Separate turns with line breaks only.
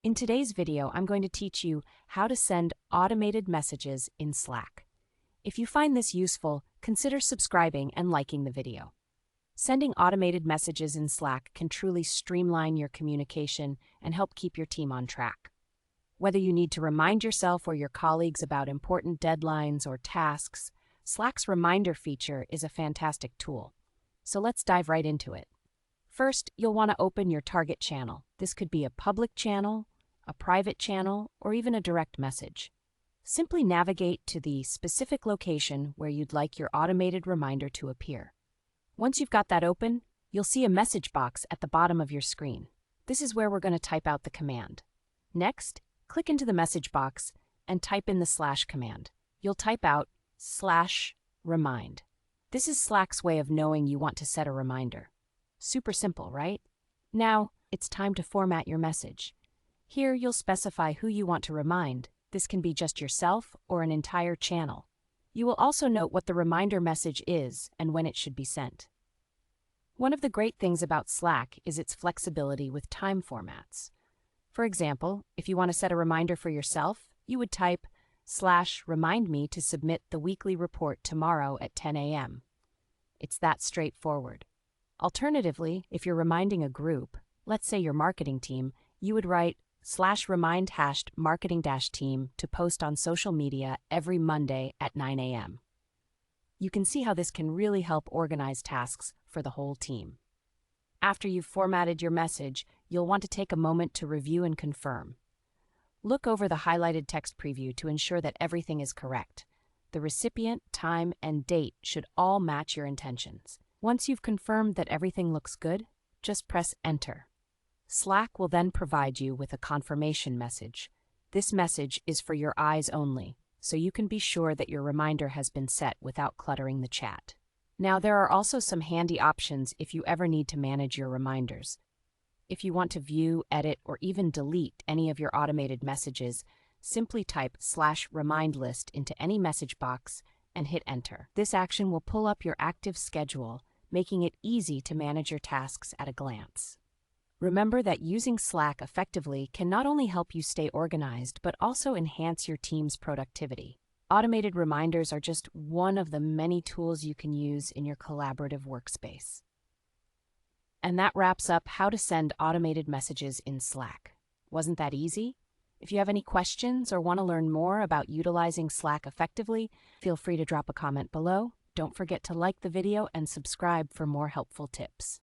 In today's video, I'm going to teach you how to send automated messages in Slack. If you find this useful, consider subscribing and liking the video. Sending automated messages in Slack can truly streamline your communication and help keep your team on track. Whether you need to remind yourself or your colleagues about important deadlines or tasks, Slack's reminder feature is a fantastic tool. So let's dive right into it. First, you'll want to open your target channel. This could be a public channel, a private channel, or even a direct message. Simply navigate to the specific location where you'd like your automated reminder to appear. Once you've got that open, you'll see a message box at the bottom of your screen. This is where we're going to type out the command. Next, click into the message box and type in the slash command. You'll type out /remind. This is Slack's way of knowing you want to set a reminder. Super simple, right? Now, it's time to format your message. Here, you'll specify who you want to remind. This can be just yourself or an entire channel. You will also note what the reminder message is and when it should be sent. One of the great things about Slack is its flexibility with time formats. For example, if you want to set a reminder for yourself, you would type /remind me to submit the weekly report tomorrow at 10 a.m. It's that straightforward. Alternatively, if you're reminding a group, let's say your marketing team, you would write /remind #marketing-team to post on social media every Monday at 9 a.m. You can see how this can really help organize tasks for the whole team. After you've formatted your message, you'll want to take a moment to review and confirm. Look over the highlighted text preview to ensure that everything is correct. The recipient, time, and date should all match your intentions. Once you've confirmed that everything looks good, just press Enter. Slack will then provide you with a confirmation message. This message is for your eyes only, so you can be sure that your reminder has been set without cluttering the chat. Now, there are also some handy options if you ever need to manage your reminders. If you want to view, edit, or even delete any of your automated messages, simply type /remind list into any message box and hit Enter. This action will pull up your active schedule, making it easy to manage your tasks at a glance. Remember that using Slack effectively can not only help you stay organized, but also enhance your team's productivity. Automated reminders are just one of the many tools you can use in your collaborative workspace. And that wraps up how to send automated messages in Slack. Wasn't that easy? If you have any questions or want to learn more about utilizing Slack effectively, feel free to drop a comment below. Don't forget to like the video and subscribe for more helpful tips.